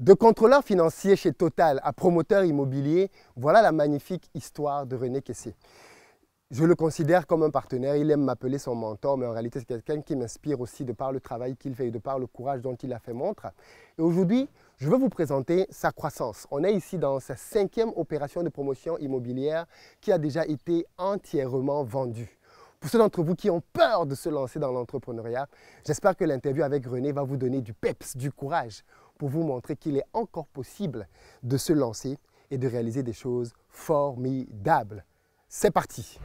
De contrôleur financier chez Total à promoteur immobilier, voilà la magnifique histoire de René Kessé. Je le considère comme un partenaire, il aime m'appeler son mentor, mais en réalité c'est quelqu'un qui m'inspire aussi de par le travail qu'il fait et de par le courage dont il a fait montre. Et aujourd'hui, je veux vous présenter sa croissance. On est ici dans sa 5e opération de promotion immobilière qui a déjà été entièrement vendue. Pour ceux d'entre vous qui ont peur de se lancer dans l'entrepreneuriat, j'espère que l'interview avec René va vous donner du peps, du courage pour vous montrer qu'il est encore possible de se lancer et de réaliser des choses formidables. C'est parti!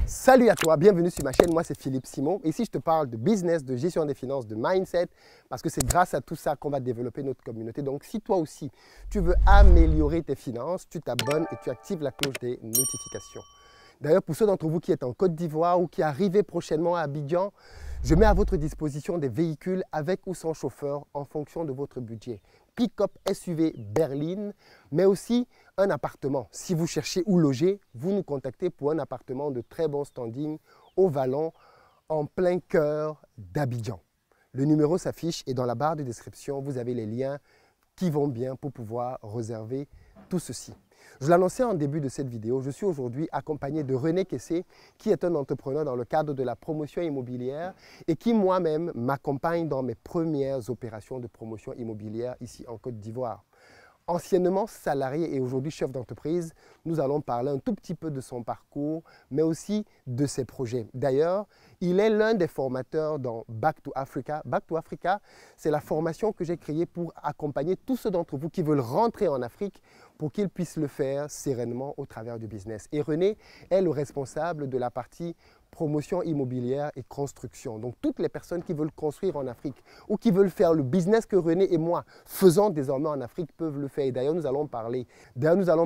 Salut à toi, bienvenue sur ma chaîne, moi c'est Philippe Simon. Ici je te parle de business, de gestion des finances, de mindset, parce que c'est grâce à tout ça qu'on va développer notre communauté. Donc si toi aussi tu veux améliorer tes finances, tu t'abonnes et tu actives la cloche des notifications. D'ailleurs, pour ceux d'entre vous qui êtes en Côte d'Ivoire ou qui arrivez prochainement à Abidjan, je mets à votre disposition des véhicules avec ou sans chauffeur en fonction de votre budget. Pick-up SUV berline, mais aussi un appartement. Si vous cherchez où loger, vous nous contactez pour un appartement de très bon standing au Vallon, en plein cœur d'Abidjan. Le numéro s'affiche et dans la barre de description, vous avez les liens qui vont bien pour pouvoir réserver tout ceci. Je l'annonçais en début de cette vidéo, je suis aujourd'hui accompagné de René Kessé, qui est un entrepreneur dans le cadre de la promotion immobilière et qui moi-même m'accompagne dans mes premières opérations de promotion immobilière ici en Côte d'Ivoire. Anciennement salarié et aujourd'hui chef d'entreprise, nous allons parler un tout petit peu de son parcours, mais aussi de ses projets. D'ailleurs, il est l'un des formateurs dans Back to Africa. Back to Africa, c'est la formation que j'ai créée pour accompagner tous ceux d'entre vous qui veulent rentrer en Afrique pour qu'ils puissent le faire sereinement au travers du business. Et René est le responsable de la partie promotion immobilière et construction. Donc, toutes les personnes qui veulent construire en Afrique ou qui veulent faire le business que René et moi faisons désormais en Afrique peuvent le faire. Et d'ailleurs, nous allons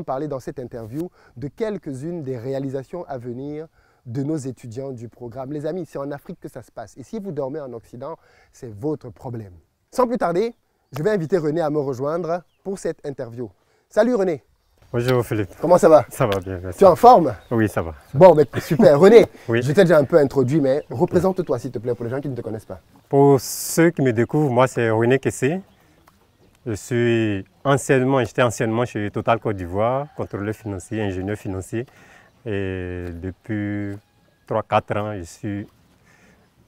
parler dans cette interview de quelques-unes des réalisations à venir de nos étudiants du programme. Les amis, c'est en Afrique que ça se passe. Et si vous dormez en Occident, c'est votre problème. Sans plus tarder, je vais inviter René à me rejoindre pour cette interview. Salut René. Bonjour Philippe. Comment ça va? Ça va bien, merci. Tu es en forme? Oui, ça va. Bon, mais super. René, Oui. je t'ai déjà un peu introduit, mais représente-toi s'il te plaît pour les gens qui ne te connaissent pas. Pour ceux qui me découvrent, moi c'est René Kessé. J'étais anciennement chez Total Côte d'Ivoire, contrôleur financier, ingénieur financier. Et depuis 3-4 ans, je suis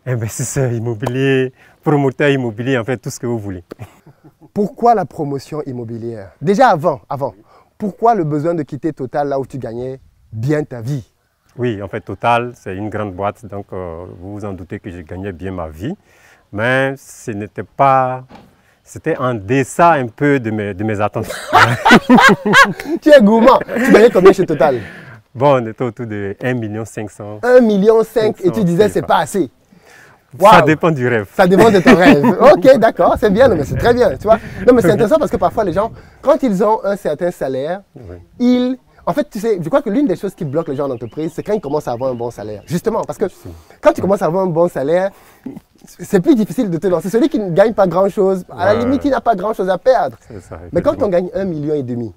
investisseur immobilier, promoteur immobilier, en fait tout ce que vous voulez. Pourquoi la promotion immobilière? Déjà avant, pourquoi le besoin de quitter Total là où tu gagnais bien ta vie? Oui, en fait Total, c'est une grande boîte, donc vous vous en doutez que je gagnais bien ma vie. Mais ce n'était pas... C'était en deçà un peu de mes attentes. Tu es gourmand. Tu gagnais combien chez Total? Bon, on était autour de 1 500 000. 1,5 million et tu disais c'est pas assez. Wow. Ça dépend du rêve. Ça dépend de ton rêve. Ok, d'accord, c'est bien, mais c'est très bien. Tu vois? Non, mais c'est intéressant parce que parfois les gens, quand ils ont un certain salaire, Oui. En fait, tu sais, je crois que l'une des choses qui bloque les gens en entreprise, c'est quand ils commencent à avoir un bon salaire. Justement, parce que quand tu commences à avoir un bon salaire, c'est plus difficile de te lancer. Celui qui ne gagne pas grand-chose, à la limite, il n'a pas grand-chose à perdre. Ça, mais quand on gagne 1,5 million,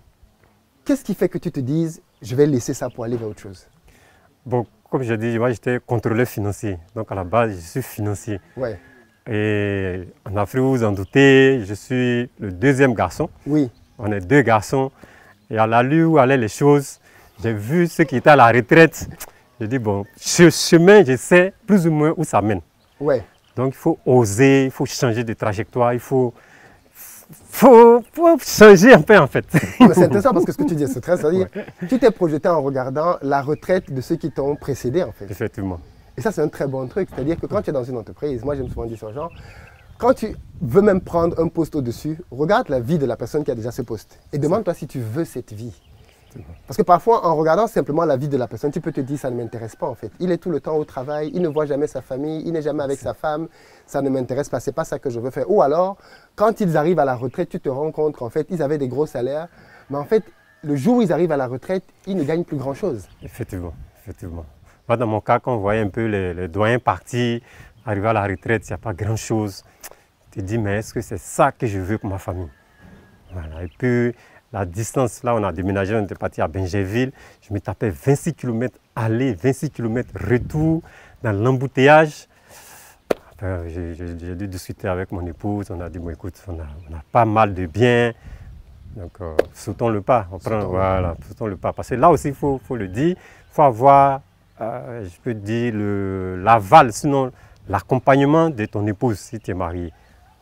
qu'est-ce qui fait que tu te dises, je vais laisser ça pour aller vers autre chose? Bon, comme je dis, moi j'étais contrôleur financier. Donc à la base, je suis financier. Ouais. Et en Afrique, vous vous en doutez, je suis le deuxième garçon. Oui. On est 2 garçons. Et à l'allure où allaient les choses, j'ai vu ceux qui étaient à la retraite. J'ai dit, bon, ce chemin, je sais plus ou moins où ça mène. Ouais. Donc il faut oser, il faut changer de trajectoire, il faut changer un peu en fait. C'est intéressant parce que ce que tu dis, c'est très sérieux. Ouais. Tu t'es projeté en regardant la retraite de ceux qui t'ont précédé en fait. Effectivement. Et ça, c'est un très bon truc. C'est-à-dire que quand tu es dans une entreprise, moi j'aime souvent dire ça aux gens, quand tu veux même prendre un poste au-dessus, regarde la vie de la personne qui a déjà ce poste et demande-toi si tu veux cette vie. Parce que parfois, en regardant simplement la vie de la personne, tu peux te dire ça ne m'intéresse pas en fait. Il est tout le temps au travail, il ne voit jamais sa famille, il n'est jamais avec sa femme, ça ne m'intéresse pas, c'est pas ça que je veux faire. Ou alors, quand ils arrivent à la retraite, tu te rends compte qu'en fait, ils avaient des gros salaires, mais en fait, le jour où ils arrivent à la retraite, ils ne gagnent plus grand-chose. Effectivement, effectivement. Moi, dans mon cas, quand on voyait un peu les doyens partis, arriver à la retraite, il n'y a pas grand-chose. Tu te dis, mais est-ce que c'est ça que je veux pour ma famille? Voilà. Et puis, la distance, là, on a déménagé, on était parti à Benjerville. Je me tapais 26 km aller, 26 km retour, dans l'embouteillage. J'ai dû discuter avec mon épouse, on a dit, bon, écoute, on a pas mal de biens, donc sautons le pas, sautons le pas. Parce que là aussi, il faut le dire, il faut avoir, je peux dire, l'aval, sinon l'accompagnement de ton épouse si tu es marié.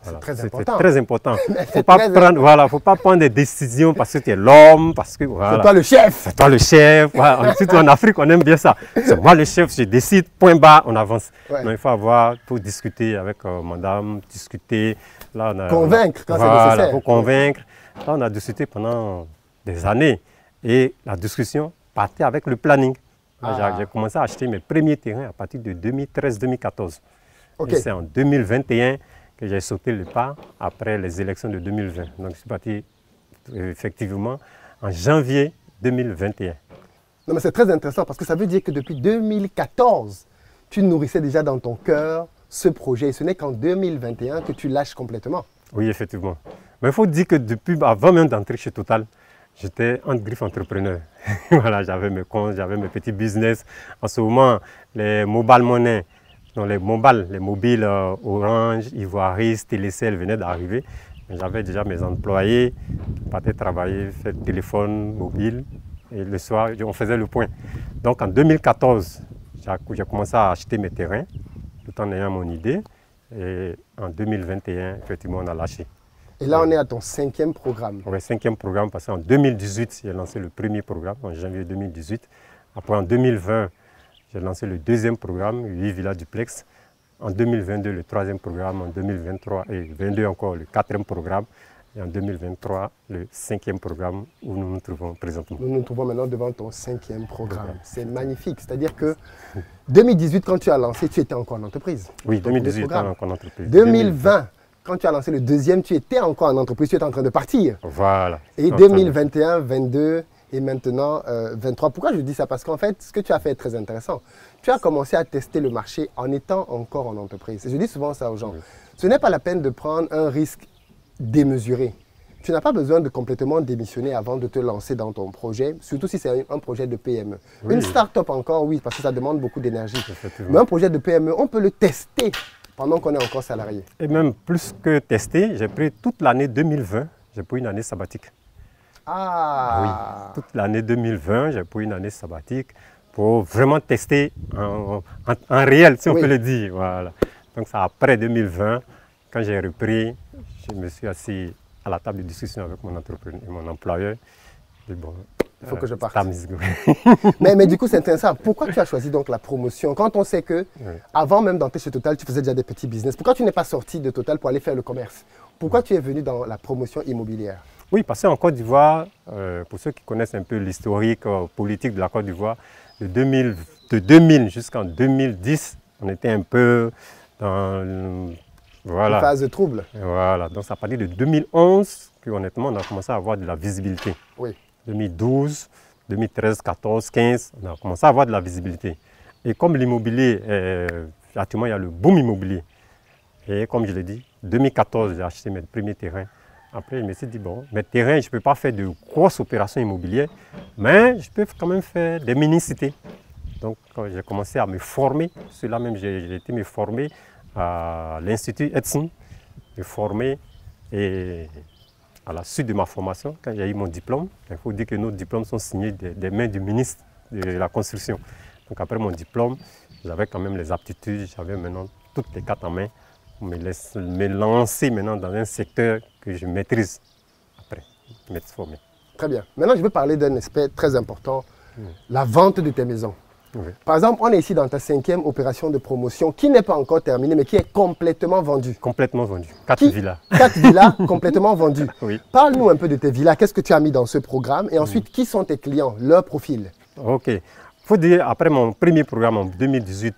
Voilà. C'est très important. Faut pas prendre des décisions parce que tu es l'homme, parce que voilà. C'est toi le chef. C'est toi le chef. Voilà. Surtout en Afrique, on aime bien ça. C'est moi le chef, je décide, point barre, on avance. Ouais. Donc, il faut discuter avec madame, discuter. Là, convaincre quand c'est nécessaire. Il faut convaincre. Là, on a discuté pendant des années et la discussion partait avec le planning. J'ai commencé à acheter mes premiers terrains à partir de 2013-2014. Okay. Et c'est en 2021 que j'ai sauté le pas après les élections de 2020. Donc je suis parti effectivement en janvier 2021. Non mais c'est très intéressant parce que ça veut dire que depuis 2014, tu nourrissais déjà dans ton cœur ce projet et ce n'est qu'en 2021 que tu lâches complètement. Oui, effectivement. Mais il faut dire que depuis, avant même d'entrer chez Total, j'étais en griffe entrepreneur. Voilà, j'avais mes comptes, j'avais mes petits business. En ce moment, les mobile money, donc les mobiles Orange, Ivoiris, Télécell venaient d'arriver. J'avais déjà mes employés qui partaient travailler, faire téléphone mobile. Et le soir, on faisait le point. Donc en 2014, j'ai commencé à acheter mes terrains, tout en ayant mon idée. Et en 2021, effectivement, on a lâché. Et là, on est à ton 5e programme. Oui, 5e programme, parce qu'en 2018, j'ai lancé le premier programme, en janvier 2018. Après, en 2020, j'ai lancé le 2e programme, 8 villas duplex. En 2022, le 3e programme. En 2023 et 2022 encore, le 4e programme. Et en 2023, le 5e programme où nous nous trouvons présentement. Nous nous trouvons maintenant devant ton 5e programme. C'est magnifique. C'est-à-dire que 2018, quand tu as lancé, tu étais encore en entreprise. Oui, 2018, j'étais encore en entreprise. 2020, quand tu as lancé le 2e, tu étais encore en entreprise, tu étais en train de partir. Voilà. Et 2021, 22 et maintenant 23. Pourquoi je dis ça? Parce qu'en fait, ce que tu as fait est très intéressant. Tu as commencé à tester le marché en étant encore en entreprise. Et je dis souvent ça aux gens. Oui. Ce n'est pas la peine de prendre un risque démesuré. Tu n'as pas besoin de complètement démissionner avant de te lancer dans ton projet, surtout si c'est un projet de PME. Oui. Une start-up encore, oui, parce que ça demande beaucoup d'énergie. Mais un projet de PME, on peut le tester pendant qu'on est encore salarié. Et même plus que tester, j'ai pris toute l'année 2020, j'ai pris une année sabbatique. Ah oui, toute l'année 2020, j'ai pris une année sabbatique pour vraiment tester en réel, si on peut le dire. Voilà. Donc c'est après 2020, quand j'ai repris, je me suis assis à la table de discussion avec mon entrepreneur et mon employeur. Et bon, il faut que je parte. mais du coup, c'est intéressant. Pourquoi tu as choisi donc la promotion? Quand on sait que, avant même d'entrer chez Total, tu faisais déjà des petits business. Pourquoi tu n'es pas sorti de Total pour aller faire le commerce? Pourquoi tu es venu dans la promotion immobilière? Oui, parce qu'en Côte d'Ivoire, pour ceux qui connaissent un peu l'historique politique de la Côte d'Ivoire, de 2000 jusqu'en 2010, on était un peu dans une phase de trouble. Voilà, donc c'est à partir de 2011 qu'honnêtement on a commencé à avoir de la visibilité. Oui. 2012, 2013, 14, 15, on a commencé à avoir de la visibilité. Et comme l'immobilier, actuellement il y a le boom immobilier. Et comme je l'ai dit, 2014 j'ai acheté mes premiers terrains. Après, je me suis dit, bon, mes terrains, je ne peux pas faire de grosses opérations immobilières, mais je peux quand même faire des mini-cités. Donc, j'ai commencé à me former. Cela même, j'ai été me former à l'Institut Edson, me former. Et à la suite de ma formation, quand j'ai eu mon diplôme, il faut dire que nos diplômes sont signés des mains du ministre de la Construction. Donc, après mon diplôme, j'avais quand même les aptitudes, j'avais maintenant toutes les cartes en main. Me lancer maintenant dans un secteur que je maîtrise après m'être formé. Très bien. Maintenant, je veux parler d'un aspect très important, la vente de tes maisons. Oui. Par exemple, on est ici dans ta 5e opération de promotion qui n'est pas encore terminée, mais qui est complètement vendue. Complètement vendue. 4 villas. 4 villas complètement vendues. Oui. Parle-nous un peu de tes villas. Qu'est-ce que tu as mis dans ce programme? Et ensuite, qui sont tes clients, leur profil? Ok. Il faut dire, après mon premier programme en 2018,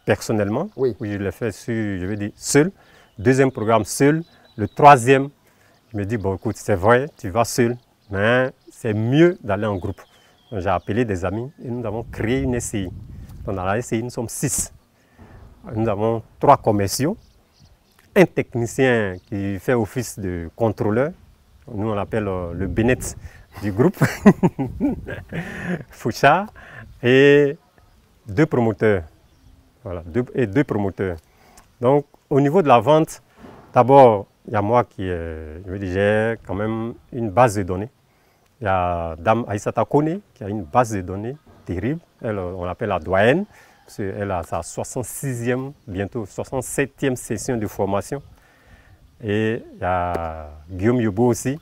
personnellement, oui. Où je l'ai fait sur, je vais dire, seul. 2e programme seul. Le 3e, je me dis, bon écoute, c'est vrai, tu vas seul, mais c'est mieux d'aller en groupe. J'ai appelé des amis et nous avons créé une SCI. Dans la SCI, nous sommes 6. Nous avons 3 commerciaux, un technicien qui fait office de contrôleur, nous on l'appelle le Bénet du groupe, Foucha, et 2 promoteurs. Voilà, 2 promoteurs. Donc, au niveau de la vente, d'abord, il y a moi qui j'ai quand même une base de données. Il y a Dame Aïssata Kone qui a une base de données terrible. Elle, on l'appelle la doyenne. Elle a sa 66e, bientôt 67e session de formation. Et il y a Guillaume Yobo aussi.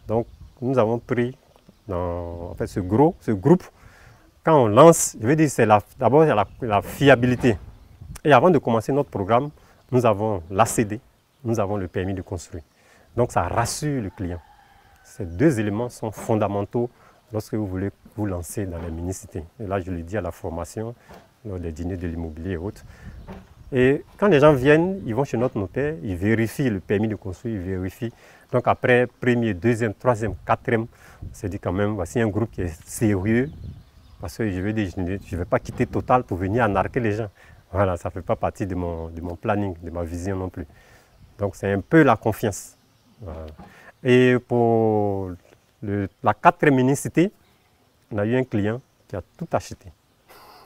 Donc, nous avons pris dans ce groupe. Quand on lance, je veux dire, c'est d'abord la fiabilité. Et avant de commencer notre programme, nous avons l'ACD, nous avons le permis de construire. Donc, ça rassure le client. Ces deux éléments sont fondamentaux lorsque vous voulez vous lancer dans les mini-cités. Et là, je le dis à la formation, lors des dîners de l'immobilier et autres. Et quand les gens viennent, ils vont chez notre notaire, ils vérifient le permis de construire, ils vérifient. Donc après, premier, deuxième, troisième, quatrième, on s'est dit quand même, voici un groupe qui est sérieux. Parce que je veux dire, je ne vais pas quitter Total pour venir anarquer les gens. Voilà, ça ne fait pas partie de mon planning, de ma vision non plus. Donc c'est un peu la confiance. Voilà. Et pour la quatrième mini-cité, on a eu un client qui a tout acheté.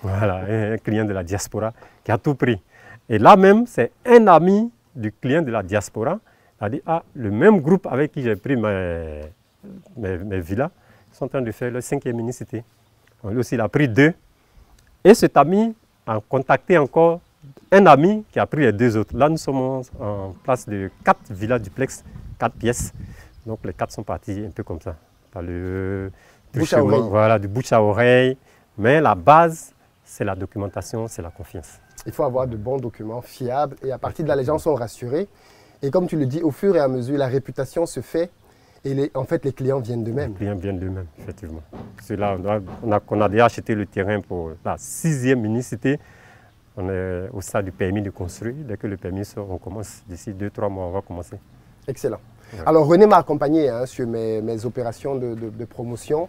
Voilà, un client de la diaspora qui a tout pris. Et là même, c'est un ami du client de la diaspora qui a dit, ah, le même groupe avec qui j'ai pris mes villas, ils sont en train de faire leur 5e mini-cité. Lui aussi, il a pris 2. Et cet ami a contacté encore un ami qui a pris les 2 autres. Là, nous sommes en place de 4 villas duplex, 4 pièces. Donc les 4 sont partis un peu comme ça. Par le bouche à oreille. Voilà, du bouche à oreille. Mais la base, c'est la documentation, c'est la confiance. Il faut avoir de bons documents fiables et à partir de là, les gens sont rassurés. Et comme tu le dis, au fur et à mesure, la réputation se fait et en fait, les clients viennent d'eux-mêmes. Les clients viennent d'eux-mêmes, effectivement. C'est là, on a déjà acheté le terrain pour la 6e mini-cité. On est au stade du permis de construire. Dès que le permis sort, on commence. D'ici 2-3 mois, on va commencer. Excellent. Ouais. Alors, René m'a accompagné sur mes opérations de promotion.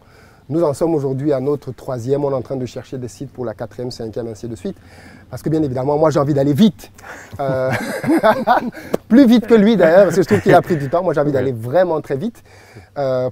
Nous en sommes aujourd'hui à notre 3e. On est en train de chercher des sites pour la 4e, 5e, ainsi de suite. Parce que bien évidemment, moi j'ai envie d'aller vite. Plus vite que lui d'ailleurs, parce que je trouve qu'il a pris du temps. Moi j'ai envie d'aller vraiment très vite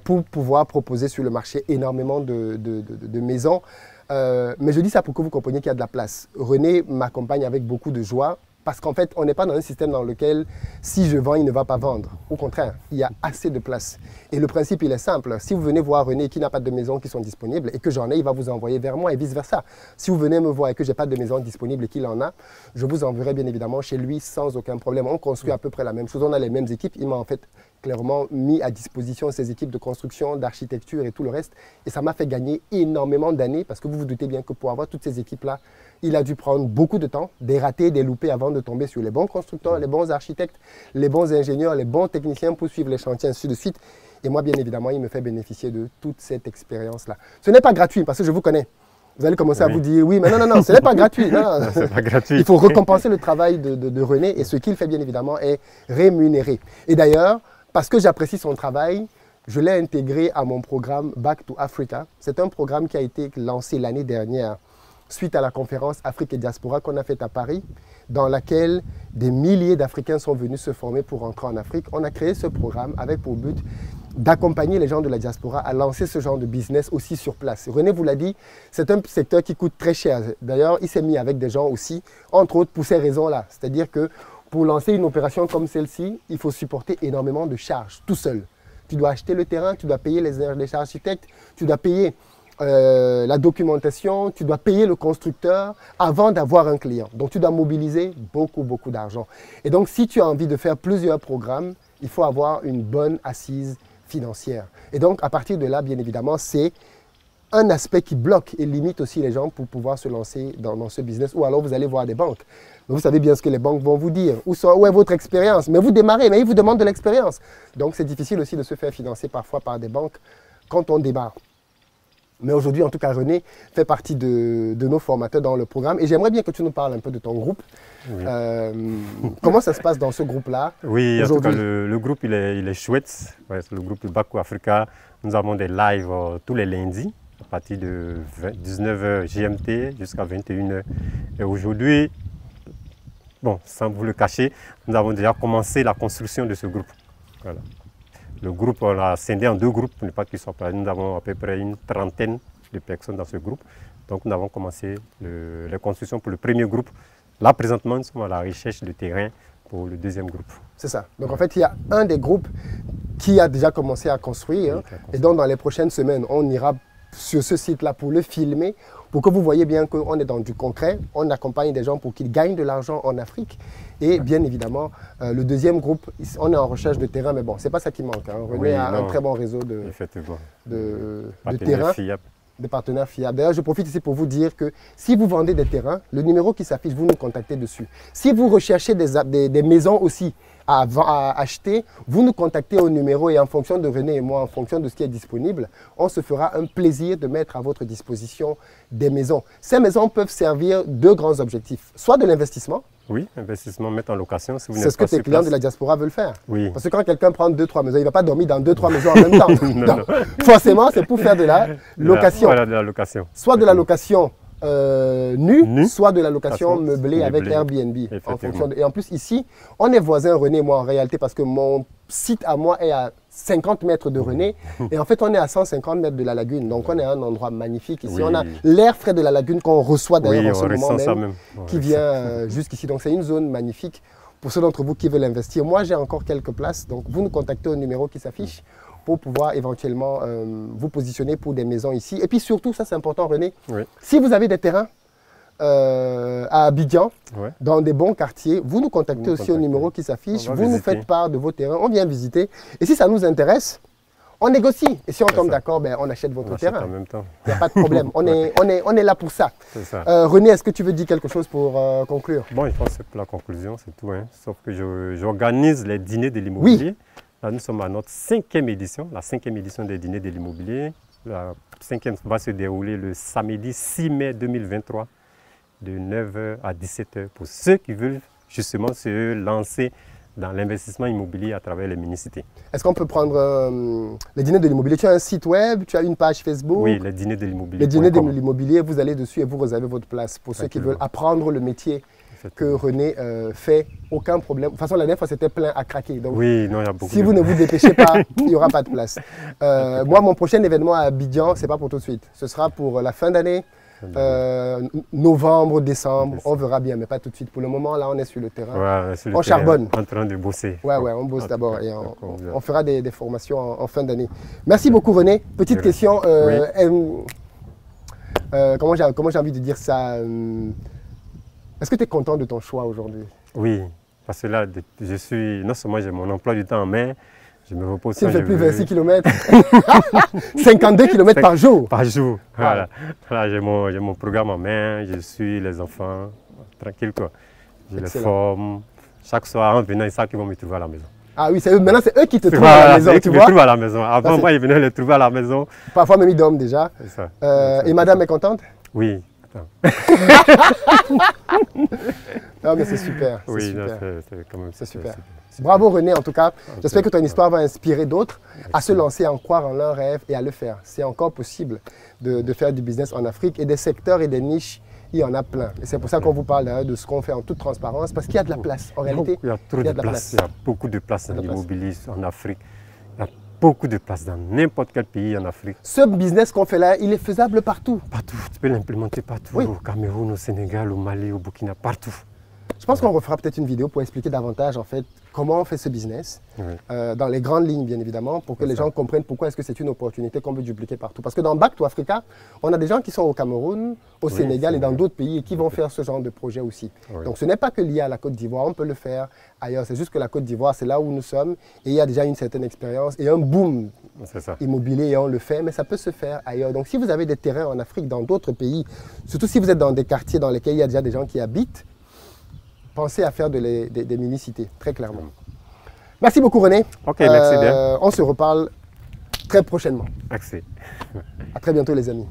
pour pouvoir proposer sur le marché énormément de maisons. Mais je dis ça pour que vous compreniez qu'il y a de la place. René m'accompagne avec beaucoup de joie. Parce qu'en fait, on n'est pas dans un système dans lequel, si je vends, il ne va pas vendre. Au contraire, il y a assez de place. Et le principe, il est simple. Si vous venez voir René qui n'a pas de maisons qui sont disponibles et que j'en ai, il va vous envoyer vers moi et vice-versa. Si vous venez me voir et que je n'ai pas de maisons disponibles et qu'il en a, je vous enverrai bien évidemment chez lui sans aucun problème. On construit à peu près la même chose. On a les mêmes équipes. Il m'a en fait clairement mis à disposition ses équipes de construction, d'architecture et tout le reste. Et ça m'a fait gagner énormément d'années parce que vous vous doutez bien que pour avoir toutes ces équipes-là, il a dû prendre beaucoup de temps, des ratés, des loupés avant de tomber sur les bons constructeurs, les bons architectes, les bons ingénieurs, les bons techniciens pour suivre les chantiers, ainsi de suite. Et moi, bien évidemment, il me fait bénéficier de toute cette expérience-là. Ce n'est pas gratuit parce que je vous connais. Vous allez commencer à vous dire, oui, mais non, ce n'est pas gratuit. Non, c'est pas gratuit. Il faut récompenser le travail de René et ce qu'il fait, bien évidemment, est rémunéré. Et d'ailleurs, parce que j'apprécie son travail, je l'ai intégré à mon programme Back to Africa. C'est un programme qui a été lancé l'année dernière suite à la conférence Afrique et Diaspora qu'on a faite à Paris, dans laquelle des milliers d'Africains sont venus se former pour rentrer en Afrique. On a créé ce programme avec pour but d'accompagner les gens de la diaspora à lancer ce genre de business aussi sur place. René vous l'a dit, c'est un secteur qui coûte très cher. D'ailleurs, il s'est mis avec des gens aussi, entre autres pour ces raisons-là. C'est-à-dire que pour lancer une opération comme celle-ci, il faut supporter énormément de charges, tout seul. Tu dois acheter le terrain, tu dois payer les architectes, tu dois payer la documentation, tu dois payer le constructeur avant d'avoir un client. Donc, tu dois mobiliser beaucoup d'argent. Et donc, si tu as envie de faire plusieurs programmes, il faut avoir une bonne assise financière. Et donc, à partir de là, bien évidemment, c'est un aspect qui bloque et limite aussi les gens pour pouvoir se lancer dans ce business. Ou alors, vous allez voir des banques. Mais vous savez bien ce que les banques vont vous dire. Où est votre expérience? Mais vous démarrez, mais ils vous demandent de l'expérience. Donc, c'est difficile aussi de se faire financer parfois par des banques quand on démarre. Mais aujourd'hui, en tout cas, René fait partie de nos formateurs dans le programme. Et j'aimerais bien que tu nous parles un peu de ton groupe. Oui. Comment ça se passe dans ce groupe-là? Oui, en tout cas, le groupe, il est chouette. Ouais, c'est le groupe Back to Africa. Nous avons des lives tous les lundis, à partir de 19h GMT jusqu'à 21h. Et aujourd'hui, bon, sans vous le cacher, nous avons déjà commencé la construction de ce groupe. Voilà. Le groupe, on l'a scindé en 2 groupes, pour ne pas qu'ils soient pareils. Nous avons à peu près une trentaine de personnes dans ce groupe. Donc nous avons commencé les constructions pour le premier groupe. là, présentement, nous sommes à la recherche de terrain pour le deuxième groupe. C'est ça. Donc en fait, il y a un des groupes qui a déjà commencé à construire. Oui, Et donc dans les prochaines semaines, on ira sur ce site-là pour le filmer, pour que vous voyez bien qu'on est dans du concret. On accompagne des gens pour qu'ils gagnent de l'argent en Afrique. Et bien évidemment, le deuxième groupe, on est en recherche de terrain, mais bon, c'est pas ça qui manque. Hein. René a un très bon réseau de terrain. Fiable. Des partenaires fiables. D'ailleurs, je profite ici pour vous dire que si vous vendez des terrains, le numéro qui s'affiche, vous nous contactez dessus. Si vous recherchez des maisons aussi à acheter, vous nous contactez au numéro et en fonction de René et moi, en fonction de ce qui est disponible, on se fera un plaisir de mettre à votre disposition des maisons. Ces maisons peuvent servir deux grands objectifs. Soit de l'investissement. Oui, investissement, mettre en location. Si c'est ce que tes clients de la diaspora veulent faire. Oui. Parce que quand quelqu'un prend 2-3 maisons, il ne va pas dormir dans 2-3 maisons en même temps. Non. Forcément, c'est pour faire de la location. Voilà, de la location. Soit de la location nue, soit de la location meublée avec Airbnb. Et en plus, ici, on est voisins, René et moi, en réalité, parce que mon site à moi est à 50 mètres de René. Et en fait, on est à 150 mètres de la lagune. Donc, on est à un endroit magnifique. Ici, on a l'air frais de la lagune qu'on reçoit d'ailleurs en ce moment même. Qui vient jusqu'ici. Donc, c'est une zone magnifique pour ceux d'entre vous qui veulent investir. Moi, j'ai encore quelques places. Donc, vous nous contactez au numéro qui s'affiche pour pouvoir éventuellement vous positionner pour des maisons ici. Et puis surtout, ça c'est important René, si vous avez des terrains à Abidjan, dans des bons quartiers, vous nous contactez aussi au numéro qui s'affiche, vous nous faites part de vos terrains, on vient visiter. Et si ça nous intéresse, on négocie. Et si on tombe d'accord, ben, on achète votre terrain. En même temps. Il n'y a pas de problème, on est là pour ça. Ça. René, est-ce que tu veux dire quelque chose pour conclure? Bon, je pense que c'est pour la conclusion, c'est tout. Hein. Sauf que j'organise les dîners de l'immobilier. Oui. Là, nous sommes à notre 5e édition, la 5e édition des dîners de l'immobilier. La 5e va se dérouler le samedi 6 mai 2023, de 9h à 17h, pour ceux qui veulent justement se lancer dans l'investissement immobilier à travers les mini-cités. Est-ce qu'on peut prendre les dîners de l'immobilier? Tu as un site web, tu as une page Facebook? Oui, les dîners de l'immobilier. Les dîners de l'immobilier, vous allez dessus et vous réservez votre place. Pour ceux qui veulent apprendre le métier que René fait, aucun problème. De toute façon, la dernière fois, c'était plein à craquer. Donc, oui, non, il y a beaucoup si vous ne vous dépêchez pas, il n'y aura pas de place. Moi, mon prochain événement à Abidjan, ce n'est pas pour tout de suite. Ce sera pour la fin d'année, novembre, décembre. On verra bien, mais pas tout de suite. Pour le moment, là, on est sur le terrain. On charbonne. En train de bosser. Ouais, on bosse d'abord et on fera des formations en fin d'année. Merci beaucoup, René. Petite question. Comment j'ai envie de dire ça? Est-ce que tu es content de ton choix aujourd'hui? Oui, parce que là, non seulement j'ai mon emploi du temps en main, je me repose. Tu ne fais plus 26 km, 52 km par jour. Par jour, voilà. Là, j'ai mon programme en main, je suis les enfants, tranquille quoi. Je les forme. Chaque soir, en venant, ils savent qu'ils vont me trouver à la maison. Ah oui, maintenant c'est eux qui te trouvent à la maison, tu vois. Ils me trouvent à la maison. Avant, moi, ils venaient les trouver à la maison. Parfois même, ils dorment déjà. Ça. Et madame est contente? Oui. Non mais c'est super. Oui, c'est super. Bravo René en tout cas. J'espère que ton histoire va inspirer d'autres à se lancer, à en croire en leurs rêves et à le faire. C'est encore possible de faire du business en Afrique et des secteurs et des niches, il y en a plein. Et c'est pour ça qu'on vous parle de ce qu'on fait en toute transparence parce qu'il y a de la place. En réalité, il y a trop de place. Il y a beaucoup de place dans l'immobilier en Afrique. Beaucoup de place dans n'importe quel pays en Afrique. Ce business qu'on fait là, il est faisable partout. Partout, tu peux l'implémenter partout. Au Cameroun, au Sénégal, au Mali, au Burkina, partout. Je pense qu'on refera peut-être une vidéo pour expliquer davantage en fait comment on fait ce business, dans les grandes lignes bien évidemment, pour que les gens comprennent pourquoi est-ce que c'est une opportunité qu'on veut dupliquer partout. Parce que dans Back to Africa, on a des gens qui sont au Cameroun, au Sénégal et dans d'autres pays et qui vont faire ce genre de projet aussi. Donc ce n'est pas que lié à la Côte d'Ivoire, on peut le faire ailleurs. C'est juste que la Côte d'Ivoire, c'est là où nous sommes et il y a déjà une certaine expérience et un boom immobilier et on le fait, mais ça peut se faire ailleurs. Donc si vous avez des terrains en Afrique, dans d'autres pays, surtout si vous êtes dans des quartiers dans lesquels il y a déjà des gens qui habitent, pensez à faire des mini-cités, très clairement. Merci beaucoup René. Ok, merci bien. On se reparle très prochainement. Merci. À très bientôt les amis.